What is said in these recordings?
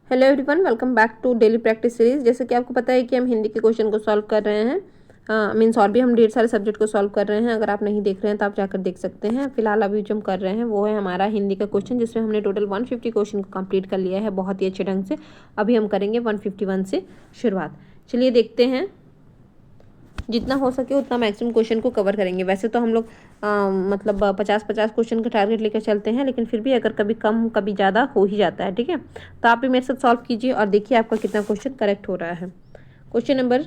Hello everyone, welcome back to daily practice series. जैसे कि आपको पता है कि हम हिंदी के क्वेश्चन को सॉल्व कर रहे हैं, मीन्स और भी हम ढेर सारे सब्जेक्ट को सॉल्व कर रहे हैं। अगर आप नहीं देख रहे हैं तो आप जाकर देख सकते हैं। फिलहाल अभी जो हम कर रहे हैं वो है हमारा हिंदी का क्वेश्चन, जिसमें हमने टोटल 150 क्वेश्चन को कंप्लीट कर लिया है बहुत ही अच्छे ढंग से। अभी हम करेंगे 151 से शुरुआत। चलिए देखते हैं, जितना हो सके उतना मैक्सिमम क्वेश्चन को कवर करेंगे। वैसे तो हम लोग मतलब 50-50 क्वेश्चन का टारगेट लेकर चलते हैं, लेकिन फिर भी अगर कभी कम कभी ज़्यादा हो ही जाता है। ठीक है, तो आप भी मेरे साथ सॉल्व कीजिए और देखिए आपका कितना क्वेश्चन करेक्ट हो रहा है। क्वेश्चन नंबर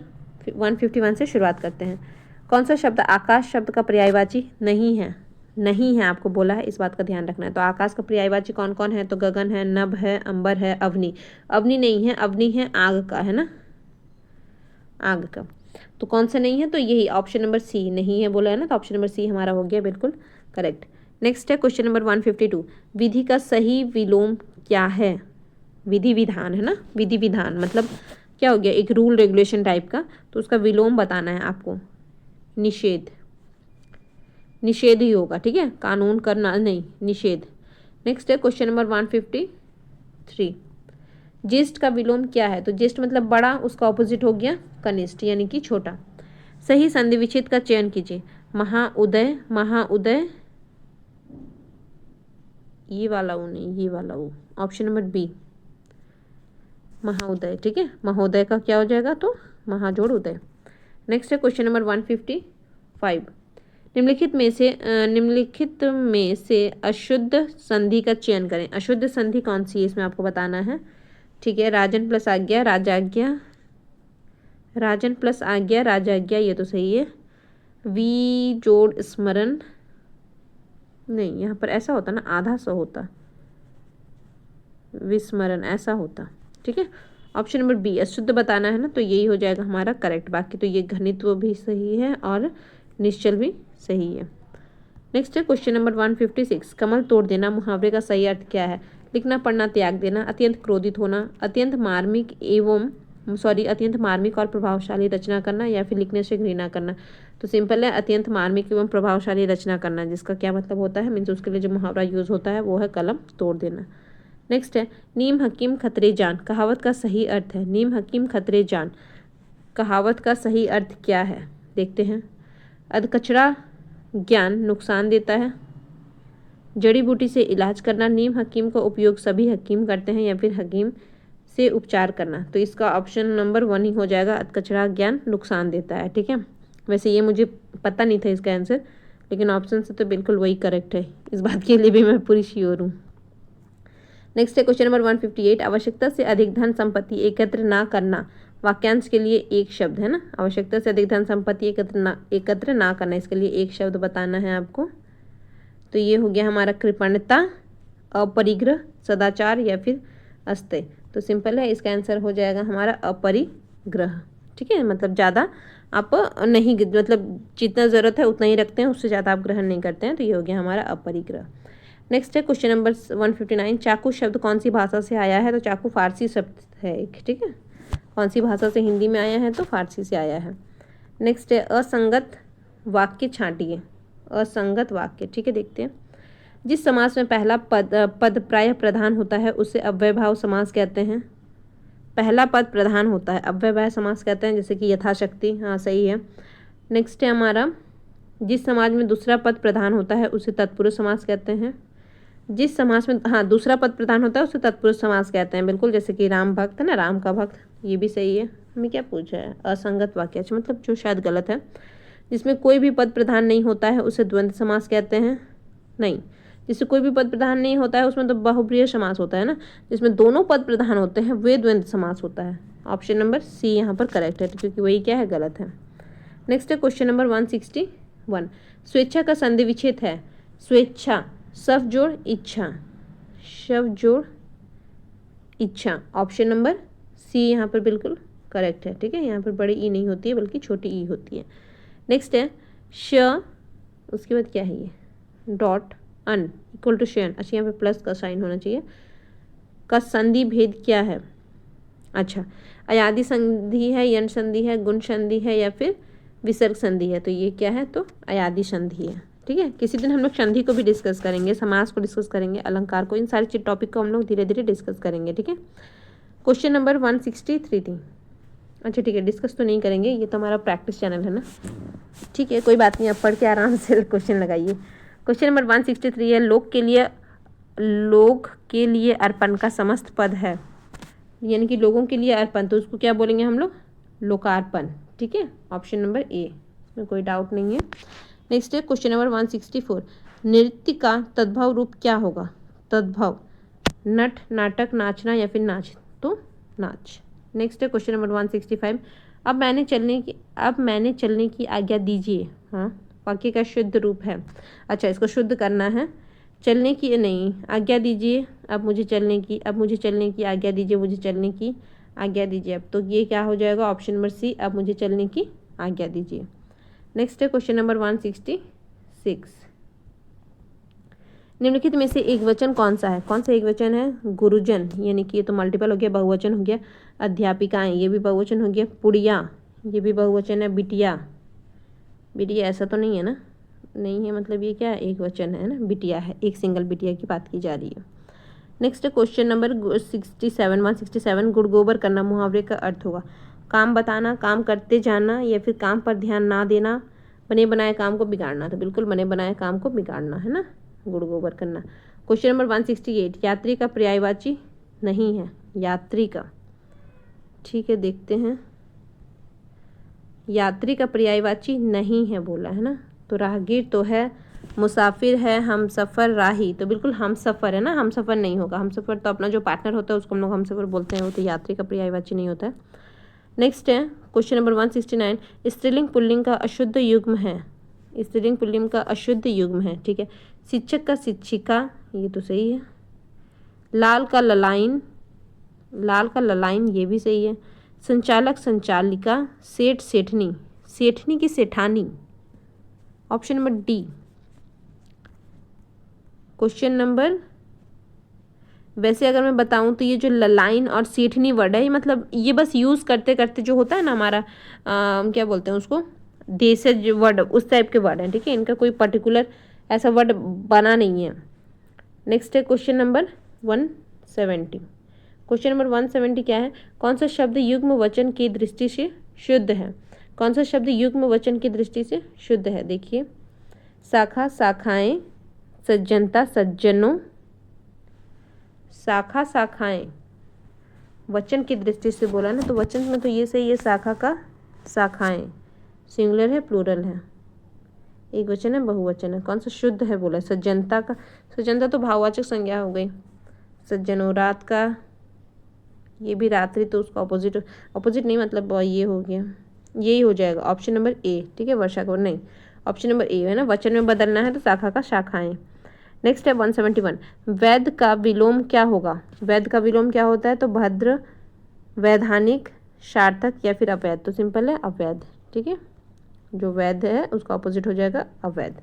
151 से शुरुआत करते हैं। कौन सा शब्द आकाश शब्द का पर्यायवाची नहीं है? नहीं है आपको बोला है, इस बात का ध्यान रखना है। तो आकाश का पर्यायवाची कौन कौन है? तो गगन है, नभ है, अंबर है, अवनी। अवनी नहीं है, अवनी है आग का, है ना, आग का। तो कौन सा नहीं है? तो यही ऑप्शन नंबर सी नहीं है बोला है ना, तो ऑप्शन नंबर सी हमारा हो गया बिल्कुल करेक्ट। नेक्स्ट है क्वेश्चन नंबर 152। विधि का सही विलोम क्या है? विधि विधान है ना, विधि विधान मतलब क्या हो गया? एक रूल रेगुलेशन टाइप का। तो उसका विलोम बताना है आपको। निषेध, निषेध ही होगा। ठीक है, कानून करना नहीं, निषेध। नेक्स्ट है क्वेश्चन नंबर 153। ज्येष्ठ का विलोम क्या है? तो ज्येष्ठ मतलब बड़ा, उसका ऑपोजिट हो गया कनिष्ठ यानी कि छोटा। सही संधि विच्छेद का चयन कीजिए। महाउदय, महाउदय, ये वाला वो नहीं, ये वाला वो, ऑप्शन नंबर बी महाउदय। ठीक है, महोदय का क्या हो जाएगा? तो महाजोड़ उदय। नेक्स्ट है क्वेश्चन नंबर 155। निम्नलिखित में से अशुद्ध संधि का चयन करें। अशुद्ध संधि कौन सी है इसमें आपको बताना है। ठीक है, राजन प्लस आज्ञा, राजाज्ञा, राजन प्लस आज्ञा, राजाज्ञा, ये तो सही है। वी जोड़ स्मरण नहीं, यहाँ पर ऐसा होता ना, आधा सा होता, विस्मरण ऐसा होता। ठीक है, ऑप्शन नंबर बी अशुद्ध बताना है ना, तो यही हो जाएगा हमारा करेक्ट। बाकी तो ये घनित्व भी सही है और निश्चल भी सही है। नेक्स्ट है क्वेश्चन नंबर 156। कमल तोड़ देना मुहावरे का सही अर्थ क्या है? लिखना पढ़ना त्याग देना, अत्यंत क्रोधित होना, अत्यंत मार्मिक और प्रभावशाली रचना करना, या फिर लिखने से घृणा करना। तो सिंपल है, अत्यंत मार्मिक एवं प्रभावशाली रचना करना, जिसका क्या मतलब होता है, मीन्स उसके लिए जो मुहावरा यूज होता है वो है कलम तोड़ देना। नेक्स्ट है नीम हकीम खतरे जान, कहावत का सही अर्थ है। नीम हकीम खतरे जान, कहावत का सही अर्थ क्या है? देखते हैं। अधकचरा ज्ञान नुकसान देता है, जड़ी बूटी से इलाज करना, नीम हकीम का उपयोग सभी हकीम करते हैं, या फिर हकीम से उपचार करना। तो इसका ऑप्शन नंबर 1 ही हो जाएगा, अधकचरा ज्ञान नुकसान देता है। ठीक है, वैसे ये मुझे पता नहीं था इसका आंसर, लेकिन ऑप्शन से तो बिल्कुल वही करेक्ट है, इस बात के लिए भी मैं पूरी श्योर हूँ। नेक्स्ट है क्वेश्चन नंबर 158। आवश्यकता से अधिक धन संपत्ति एकत्र ना करना, वाक्यांश के लिए एक शब्द है ना। आवश्यकता से अधिक धन संपत्ति एकत्र ना करना, इसके लिए एक शब्द बताना है आपको। तो ये हो गया हमारा कृपणता, अपरिग्रह, सदाचार, या फिर अस्तेय। तो सिंपल है, इसका आंसर हो जाएगा हमारा अपरिग्रह। ठीक है, मतलब ज़्यादा आप नहीं, मतलब जितना ज़रूरत है उतना ही रखते हैं, उससे ज़्यादा आप ग्रहण नहीं करते हैं। तो ये हो गया हमारा अपरिग्रह। नेक्स्ट है क्वेश्चन नंबर 159। चाकू शब्द कौन सी भाषा से आया है? तो चाकू फारसी शब्द है एक। ठीक है, कौन सी भाषा से हिंदी में आया है? तो फारसी से आया है। नेक्स्ट है असंगत वाक्य छांटिए, असंगत वाक्य। ठीक है, देखते हैं। जिस समास में पहला पद प्रायः प्रधान होता है उसे अव्ययभाव समास कहते हैं। पहला पद प्रधान होता है, अव्ययभाव समास कहते हैं, जैसे कि यथाशक्ति। हाँ सही है। नेक्स्ट है हमारा, जिस समाज में दूसरा पद प्रधान होता है उसे तत्पुरुष समास कहते हैं। जिस समास में दूसरा पद प्रधान होता है उसे तत्पुरुष समास कहते हैं, बिल्कुल, जैसे कि राम भक्त है ना, राम का भक्त, ये भी सही है। हमें क्या पूछा है? असंगत वाक्य, अच्छा मतलब जो शायद गलत है। जिसमें कोई भी पद प्रधान नहीं होता है उसे द्वंद्व समास कहते हैं। नहीं, जिससे कोई भी पद प्रधान नहीं होता है उसमें तो बहुप्रिय समास होता है ना। जिसमें दोनों पद प्रधान होते हैं वे द्वंद्व समास होता है। ऑप्शन नंबर सी यहाँ पर करेक्ट है, क्योंकि वही क्या है, गलत है। नेक्स्ट है क्वेश्चन नंबर 161। स्वेच्छा का संधि विच्छेद है। स्वेच्छा शब्द जोड़ इच्छा, शब्द जोड़ इच्छा, ऑप्शन नंबर सी यहाँ पर बिल्कुल करेक्ट है। ठीक है, यहाँ पर बड़ी ई नहीं होती है बल्कि छोटी ई होती है। नेक्स्ट है श, उसके बाद क्या है ये, डॉट अन इक्वल टू शेन, अच्छा यहाँ पे प्लस का साइन होना चाहिए, का संधि भेद क्या है? अच्छा, अयादि संधि है, यन संधि है, गुण संधि है, या फिर विसर्ग संधि है। तो ये क्या है? तो अयादि संधि है। ठीक है, किसी दिन हम लोग संधि को भी डिस्कस करेंगे, समास को डिस्कस करेंगे, अलंकार को, इन सारे टॉपिक को हम लोग धीरे धीरे डिस्कस करेंगे। ठीक है, क्वेश्चन नंबर 163 थी। अच्छा ठीक है, डिस्कस तो नहीं करेंगे, ये तो हमारा प्रैक्टिस चैनल है ना। ठीक है, कोई बात नहीं, आप पढ़ के आराम से क्वेश्चन लगाइए। क्वेश्चन नंबर 163 है, लोग के लिए अर्पण का समस्त पद है, यानी कि लोगों के लिए अर्पण, तो उसको क्या बोलेंगे हम लोग? लोकार्पण। ठीक है, ऑप्शन नंबर ए, इसमें कोई डाउट नहीं है। नेक्स्ट है क्वेश्चन नंबर 164, नृत्य का तद्भव रूप क्या होगा? तद्भव, नट, नाटक, नाचना या फिर नाच, तो नाच। नेक्स्ट है क्वेश्चन नंबर 165, अब मैंने चलने की आज्ञा दीजिए। हाँ, वाक्य का शुद्ध रूप है। अच्छा, इसको शुद्ध करना है। चलने की नहीं, आज्ञा दीजिए, अब मुझे चलने की आज्ञा दीजिए, मुझे चलने की आज्ञा दीजिए। अब तो ये क्या हो जाएगा? ऑप्शन नंबर सी, अब मुझे चलने की आज्ञा दीजिए। नेक्स्ट है क्वेश्चन नंबर 166, निम्नलिखित में से एक वचन कौन सा है? कौन सा एक वचन है? गुरुजन, यानी कि ये तो मल्टीपल हो गया, बहुवचन हो गया। अध्यापिकाएं, ये भी बहुवचन हो गया। पुड़िया, ये भी बहुवचन है। बिटिया, बिटिया ऐसा तो नहीं है ना? नहीं है, मतलब ये क्या है? एक वचन है ना, बिटिया है, एक सिंगल बिटिया की बात की जा रही है। नेक्स्ट क्वेश्चन नंबर 167, गुड़ गोबर करना मुहावरे का अर्थ होगा? काम बताना, काम करते जाना या फिर काम पर ध्यान ना देना, बने बनाए काम को बिगाड़ना। तो बिल्कुल बने बनाए काम को बिगाड़ना है ना, गुड़ गोबर करना। क्वेश्चन नंबर 168, यात्री का पर्यायवाची नहीं है, यात्री का। ठीक है, देखते हैं, यात्री का पर्यायवाची नहीं है बोला है ना, तो राहगीर तो है, मुसाफिर है, हम सफ़र, राही, तो बिल्कुल हम सफ़र है ना, हम सफ़र नहीं होगा। हम सफ़र तो अपना जो पार्टनर होता है उसको हम लोग हम सफ़र बोलते हैं, वो तो यात्री का पर्यायवाची नहीं होता है। नेक्स्ट है क्वेश्चन नंबर 169, स्त्रीलिंग पुल्लिंग का अशुद्ध युग्म है, स्त्रीलिंग पुल्लिंग का अशुद्ध युग्म है। ठीक है, शिक्षक का शिक्षिका, ये तो सही है। लाल का ललाइन, ये भी सही है। संचालक संचालिका, सेठ सेठनी, सेठनी की सेठानी, option number D. Question number, वैसे अगर मैं बताऊं तो ये जो ललाइन और सेठनी वर्ड है, ये मतलब ये बस यूज़ करते करते जो होता है ना हमारा क्या बोलते हैं उसको, देशज वर्ड, उस टाइप के वर्ड हैं। ठीक है, इनका कोई पर्टिकुलर ऐसा वर्ड बना नहीं है। नेक्स्ट है क्वेश्चन नंबर 170, क्वेश्चन नंबर 170 क्या है? कौन सा शब्द युग्म वचन की दृष्टि से शुद्ध है? कौन सा शब्द युग्म वचन की दृष्टि से शुद्ध है? देखिए, शाखा, शाखाएं, सज्जनता, सज्जनों, शाखा, शाखाएं, वचन की दृष्टि से बोला ना, तो वचन में तो ये सही है, शाखा का शाखाएं, सिंगुलर है, प्लूरल है, एक वचन है, बहुवचन है। कौन सा शुद्ध है बोला? सज्जनता का, सज्जनता तो भाववाचक संज्ञा हो गई। सज्जनों, रात का, ये भी रात्रि, तो उसका ऑपोजिट नहीं, मतलब ये हो गया, यही हो जाएगा ऑप्शन नंबर ए। ठीक है, वर्षा को नहीं, ऑप्शन नंबर ए है ना, वचन में बदलना है तो शाखा का शाखाएं। नेक्स्ट है 171, वैध का विलोम क्या होगा? वैध का विलोम क्या होता है? तो भद्र, वैधानिक, सार्थक या फिर अवैध, तो सिंपल है अवैध। ठीक है, जो वैध है उसका ऑपोजिट हो जाएगा अवैध।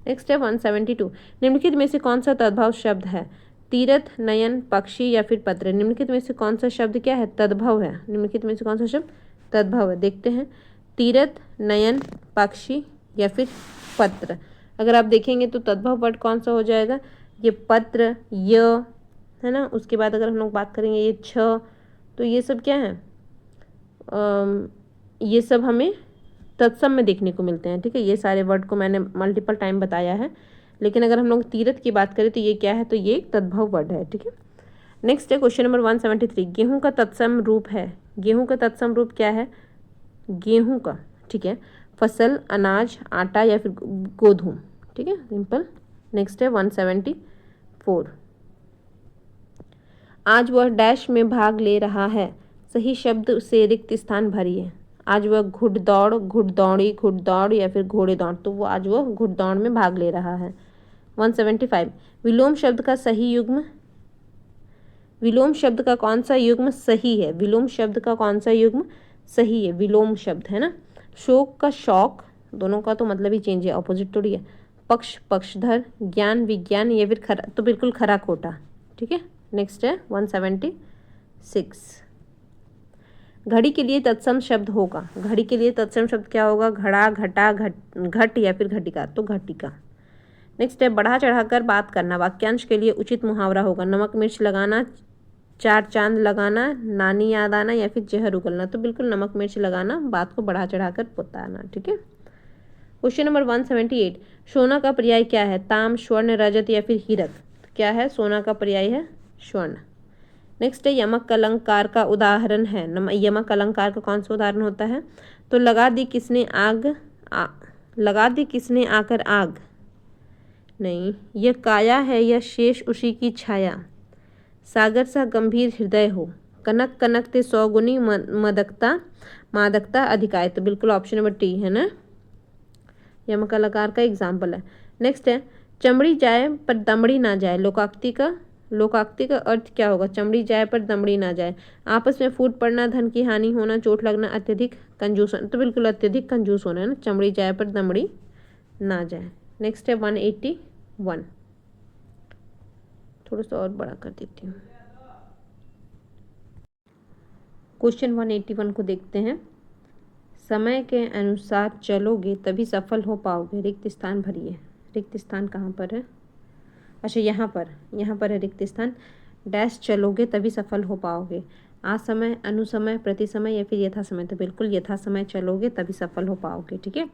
नेक्स्ट है 172, निम्नलिखित में से कौन सा तद्भव शब्द है? तीर्थ, नयन, पक्षी या फिर पत्र, निम्नलिखित में से कौन सा शब्द क्या है? तद्भव है। निम्नलिखित में से कौन सा शब्द तद्भव है? देखते हैं, तीर्थ, नयन, पक्षी या फिर पत्र। अगर आप देखेंगे तो तद्भव वर्ड कौन सा हो जाएगा? ये पत्र, य है ना। उसके बाद अगर हम लोग बात करेंगे ये छ, तो ये सब क्या है? ये सब हमें तत्सम में देखने को मिलते हैं। ठीक है, ये सारे वर्ड को मैंने मल्टीपल टाइम बताया है, लेकिन अगर हम लोग तीर्थ की बात करें तो ये क्या है? तो ये एक तद्भव वर्ड है। ठीक है, नेक्स्ट है क्वेश्चन नंबर 173, गेहूं का तत्सम रूप है। गेहूं का तत्सम रूप क्या है? गेहूं का, ठीक है, फसल, अनाज, आटा या फिर गोधूम। ठीक है, सिंपल। नेक्स्ट है 174, आज वह डैश में भाग ले रहा है, सही शब्द से रिक्त स्थान भरिए। आज वह घुड़दौड़, घुड़दौड़ी, घुड़दौड़ या फिर घोड़े दौड़, तो वो आज वह घुड़दौड़ में भाग ले रहा है। 175, विलोम शब्द का सही युग्म, विलोम शब्द का कौन सा युग्म सही है? विलोम शब्द का कौन सा युग्म सही है? विलोम शब्द है ना। शोक का शौक, दोनों का तो मतलब ही चेंज है, ऑपोजिट थोड़ी है। पक्ष, पक्षधर, ज्ञान, विज्ञान या फिर खरा, तो बिल्कुल खरा खोटा। ठीक है, नेक्स्ट है 176, घड़ी के लिए तत्सम शब्द होगा। घड़ी के लिए तत्सम शब्द क्या होगा? घड़ा, घटा, घट या फिर घटिका, तो घटिका। नेक्स्ट है बढ़ा चढ़ाकर बात करना, वाक्यांश के लिए उचित मुहावरा होगा। नमक मिर्च लगाना, चार चांद लगाना, नानी याद आना या फिर जहर उगलना। तो बिल्कुल नमक मिर्च लगाना, बात को बढ़ा चढ़ा कर बताना। ठीक है। क्वेश्चन नंबर 178, सोना का पर्याय क्या है? ताम, स्वर्ण, रजत या फिर हीरक। क्या है? सोना का पर्याय है स्वर्ण। नेक्स्ट है यमक अलंकार का उदाहरण है। यमक अलंकार का कौन सा उदाहरण होता है? तो लगा दी किसने आग, लगा दी किसने आकर आग, नहीं, यह काया है यह शेष उसी की छाया, सागर सा गंभीर हृदय हो, कनक कनकते सौगुनी मदकता मादकता अधिकाय। तो बिल्कुल ऑप्शन नंबर टी है ना, यमक अलंकार का एग्जाम्पल है। नेक्स्ट है चमड़ी जाए पर दमड़ी ना जाए। लोकाक्ति का अर्थ क्या होगा? चमड़ी जाए पर दमड़ी ना जाए, आपस में फूट पड़ना, धन की हानि होना, चोट लगना, अत्यधिक कंजूस होना। तो बिल्कुल अत्यधिक कंजूस होना है ना, चमड़ी जाए पर दमड़ी ना जाए। नेक्स्ट है 181, थोड़ा सा और बड़ा कर देती हूँ। क्वेश्चन 181 को देखते हैं। समय के अनुसार चलोगे तभी सफल हो पाओगे, रिक्त स्थान भरिए। रिक्त स्थान कहाँ पर है? अच्छा यहाँ पर है रिक्त स्थान। डैश चलोगे तभी सफल हो पाओगे, असमय, अनुसमय, प्रतिसमय या फिर यथा समय। तो बिल्कुल यथा समय चलोगे तभी सफल हो पाओगे। ठीक है।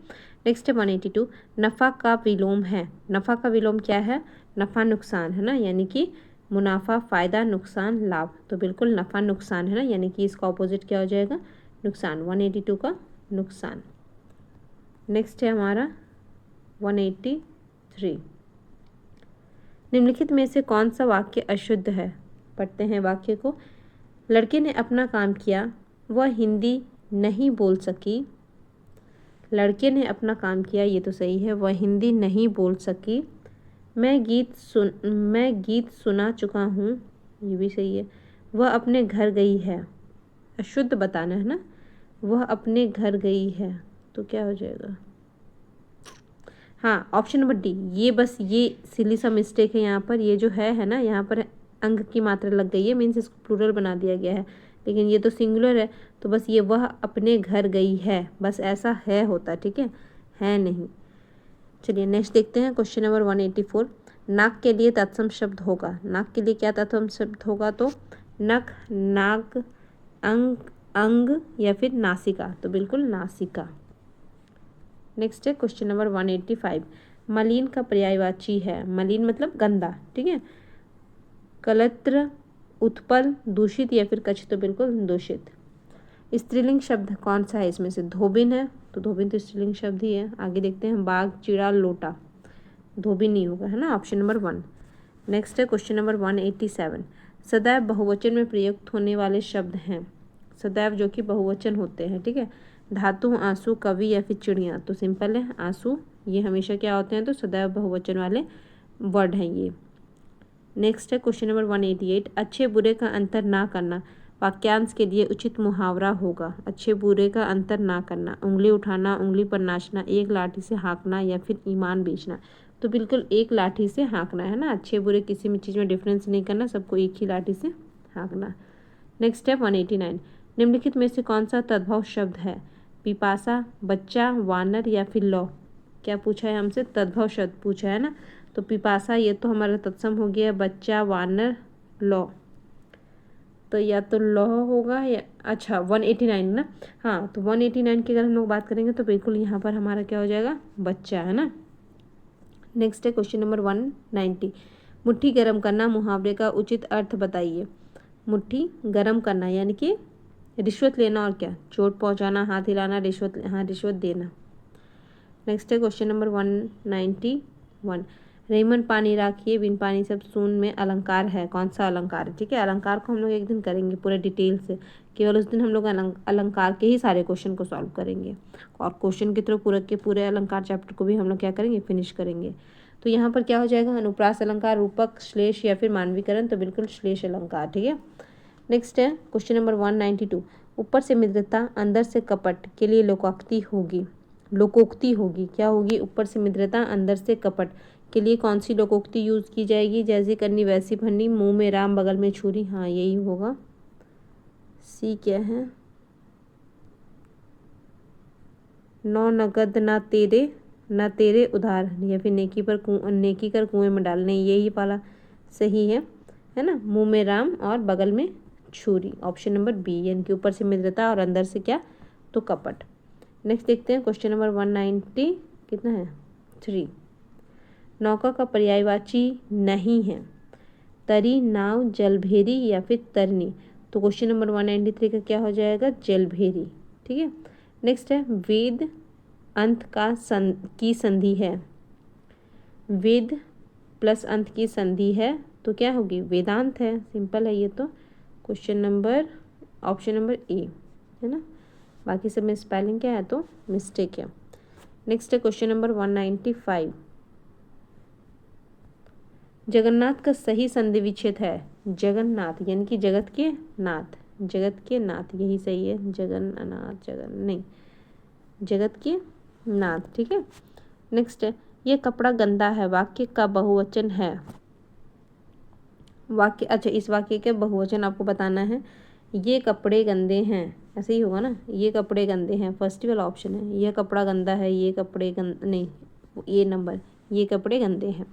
नेक्स्ट है 182, नफ़ा का विलोम है। नफ़ा का विलोम क्या है? नफ़ा नुकसान है ना, यानी कि मुनाफा फायदा, नुकसान लाभ। तो बिल्कुल नफ़ा नुकसान है ना, यानी कि इसका ऑपोजिट क्या हो जाएगा? नुकसान। 182 का नुकसान। नेक्स्ट है हमारा 183, निम्नलिखित में से कौन सा वाक्य अशुद्ध है? पढ़ते हैं वाक्य को। लड़के ने अपना काम किया, वह हिंदी नहीं बोल सकी। लड़के ने अपना काम किया, ये तो सही है, वह हिंदी नहीं बोल सकी। मैं गीत सुना चुका हूँ, ये भी सही है। वह अपने घर गई है, अशुद्ध बताना है ना, वह अपने घर गई है। तो क्या हो जाएगा? हाँ, ऑप्शन नंबर डी। ये बस ये सिली सा मिस्टेक है यहाँ पर, ये जो है ना, यहाँ पर अंग की मात्रा लग गई है, मीन्स इसको प्लूरल बना दिया गया है, लेकिन ये तो सिंगुलर है। तो बस ये वह अपने घर गई है, बस ऐसा है होता। ठीक है नहीं। चलिए नेक्स्ट देखते हैं क्वेश्चन नंबर 184, नाक के लिए तत्सम शब्द होगा। नाक के लिए क्या तत्सम शब्द होगा? तो नख, नाक, अंग, अंग या फिर नासिका। तो बिल्कुल नासिका। नेक्स्ट है क्वेश्चन नंबर 185, मलिन का पर्यायवाची है। मलिन मतलब गंदा। ठीक है। कलत्र, उत्पल, दूषित या फिर कच्छ। तो बिल्कुल दूषित। स्त्रीलिंग शब्द कौन सा है इसमें से? धोबिन है, तो धोबिन तो स्त्रीलिंग शब्द ही है। आगे देखते हैं, बाघ, चिड़ा, लोटा। धोबिन नहीं होगा है ना, ऑप्शन नंबर 1। नेक्स्ट है क्वेश्चन नंबर 187, सदैव बहुवचन में प्रयुक्त होने वाले शब्द हैं। सदैव जो कि बहुवचन होते हैं। ठीक है। धातु, आंसू, कवि या फिर चिड़िया। तो सिंपल है आंसू, ये हमेशा क्या होते हैं? तो सदैव बहुवचन वाले वर्ड हैं ये। नेक्स्ट है क्वेश्चन नंबर 188, अच्छे बुरे का अंतर ना करना वाक्यांश के लिए उचित मुहावरा होगा। अच्छे बुरे का अंतर ना करना, उंगली उठाना, उंगली पर नाचना, एक लाठी से हाँकना या फिर ईमान बेचना। तो बिल्कुल एक लाठी से हाँकना है ना, अच्छे बुरे किसी भी चीज़ में डिफरेंस नहीं करना, सबको एक ही लाठी से हाँकना। नेक्स्ट है 189, निम्नलिखित में से कौन सा तद्भव शब्द है? पिपासा, बच्चा, वानर या फिर लौ। क्या पूछा है हमसे? तद्भव शब्द पूछा है ना, तो पिपासा ये तो हमारा तत्सम हो गया, बच्चा, वानर, लौ। तो या तो लौ होगा या, अच्छा 189 ना, हाँ, तो 189 की अगर हम लोग बात करेंगे तो बिल्कुल यहाँ पर हमारा क्या हो जाएगा? बच्चा है ना। नेक्स्ट है क्वेश्चन नंबर 190, मुट्ठी गर्म करना मुहावरे का उचित अर्थ बताइए। मुट्ठी गर्म करना यानी कि रिश्वत लेना, और क्या? चोट पहुंचाना, हाथ हिलाना, रिश्वत, हाँ रिश्वत देना। नेक्स्ट है क्वेश्चन नंबर 191, रेमन पानी राखिए बिन पानी सब सून में अलंकार है। कौन सा अलंकार है? ठीक है। अलंकार को हम लोग एक दिन करेंगे पूरे डिटेल से, केवल उस दिन हम लोग अलंकार के ही सारे क्वेश्चन को सॉल्व करेंगे, और क्वेश्चन के थ्रू पूरे के पूरे अलंकार चैप्टर को भी हम लोग क्या करेंगे? फिनिश करेंगे। तो यहाँ पर क्या हो जाएगा? अनुप्रास अलंकार, रूपक, श्लेष या फिर मानवीकरण। तो बिल्कुल श्लेष अलंकार। ठीक है। नेक्स्ट है क्वेश्चन नंबर 192, ऊपर से मित्रता अंदर से कपट के लिए लोकोक्ति होगी। लोकोक्ति होगी, क्या होगी? ऊपर से मित्रता अंदर से कपट के लिए कौन सी लोकोक्ति यूज की जाएगी? जैसी करनी वैसी भरनी, मुंह में राम बगल में छुरी। हाँ यही होगा। सी क्या है? नौ नगद ना तेरे उधार, या फिर नेकी कर कुएं में डाल। नहीं, यही वाला सही है। है ना, मुंह में राम और बगल में छुरी, ऑप्शन नंबर बी, यानी कि ऊपर से मित्रता और अंदर से क्या, तो कपट। नेक्स्ट देखते हैं क्वेश्चन नंबर 190 कितना है 3। नौका का पर्यायवाची नहीं है, तरी, नाव, जलभेरी या फिर तरनी। तो क्वेश्चन नंबर 193 का क्या हो जाएगा, जलभेरी। ठीक है। नेक्स्ट है वेद अंत की संधि है, वेद प्लस अंत की संधि है तो क्या होगी, वेदांत है। सिंपल है ये तो, question number option number A, है ना। बाकी सब में स्पेलिंग क्या है तो मिस्टेक है। नेक्स्ट है क्वेश्चन नंबर 195। जगन्नाथ का सही संधि विच्छेद है, जगन्नाथ यानी कि जगत के नाथ, जगत के नाथ यही सही है, जगन्नाथ, जगन नहीं, जगत के नाथ। ठीक है। नेक्स्ट है ये कपड़ा गंदा है, वाक्य का बहुवचन है, वाक्य, अच्छा इस वाक्य के बहुवचन आपको बताना है। ये कपड़े गंदे हैं, ऐसे ही होगा ना, ये कपड़े गंदे हैं, फर्स्ट वाला ऑप्शन है, यह कपड़ा गंदा है, ये कपड़े नहीं, ये नंबर, ये कपड़े गंदे हैं।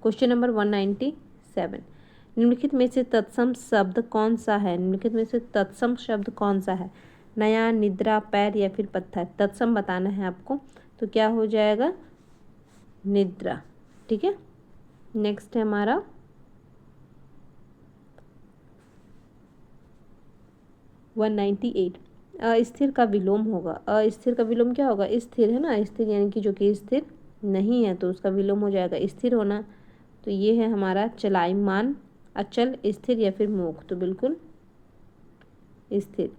Question number 197। निम्नलिखित में से तत्सम शब्द कौन सा है, निम्नलिखित में से तत्सम शब्द कौन सा है, नया, निद्रा, पैर या फिर पत्थर। तत्सम बताना है आपको, तो क्या हो जाएगा, निद्रा। ठीक है। नेक्स्ट है हमारा 198। अस्थिर का विलोम होगा, अस्थिर का विलोम क्या होगा, स्थिर, है ना, स्थिर यानी कि जो कि स्थिर नहीं है तो उसका विलोम हो जाएगा स्थिर होना। तो ये है हमारा चलायमान, अचल, स्थिर या फिर मोक्ष, तो बिल्कुल स्थिर।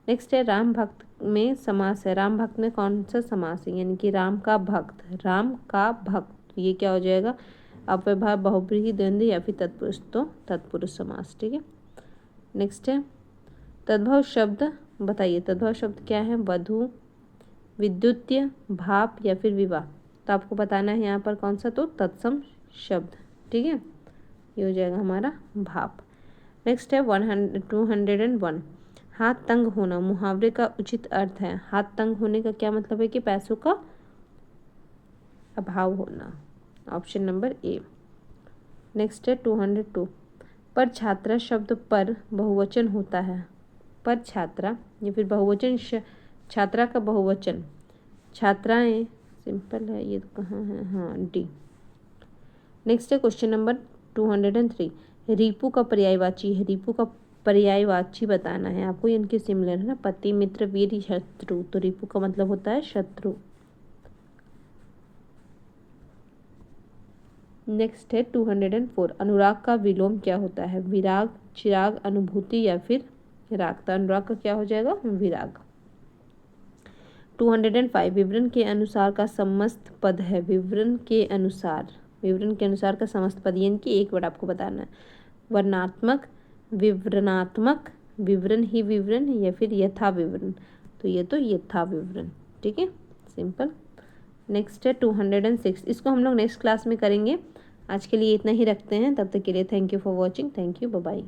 नेक्स्ट है राम भक्त में समास है, राम भक्त में कौन सा समास है, यानी कि राम का भक्त, राम का भक्त, तो ये क्या हो जाएगा, अव्ययभाव, बहुव्रीहि, द्वंद्व या फिर तत्पुरुष, तो तत्पुरुष समास। ठीक है। नेक्स्ट है तद्भव शब्द बताइए, तद्भव शब्द क्या है, वधु, विद्युतीय, भाप या फिर विवाह। तो आपको बताना है यहाँ पर कौन सा, तो तत्सम शब्द। ठीक है, ये हो जाएगा हमारा भाप। नेक्स्ट है 201। हाथ तंग होना मुहावरे का उचित अर्थ है, हाथ तंग होने का क्या मतलब है कि पैसों का अभाव होना, ऑप्शन नंबर ए। नेक्स्ट है 202। पर छात्रा शब्द पर बहुवचन होता है, पर छात्रा या फिर बहुवचन छात्रा का बहुवचन, छात्राएं, सिंपल है ये, तो कहाँ है, हाँ डी। नेक्स्ट है क्वेश्चन नंबर 203। रिपु का पर्यायवाची है, रिपु का पर्यायवाची बताना है आपको, इनके सिमिलर है ना, पति, मित्र, वीर, शत्रु, तो रिपु का मतलब होता है शत्रु। नेक्स्ट है 204। अनुराग का विलोम क्या होता है, विराग, चिराग, अनुभूति या फिर राग। तो अनुराग का क्या हो जाएगा, विराग। 205। विवरण के अनुसार का समस्त पद है, विवरण के अनुसार, विवरण के अनुसार का समस्त पद, यानी कि एक वर्ड आपको बताना है, वर्णात्मक, विवरणात्मक, विवरण ही विवरण या फिर यथा विवरण। तो ये तो यथा विवरण। ठीक है, सिंपल। नेक्स्ट है 206। इसको हम लोग नेक्स्ट क्लास में करेंगे, आज के लिए इतना ही रखते हैं, तब तक के लिए thank you for watching, thank you, bye bye.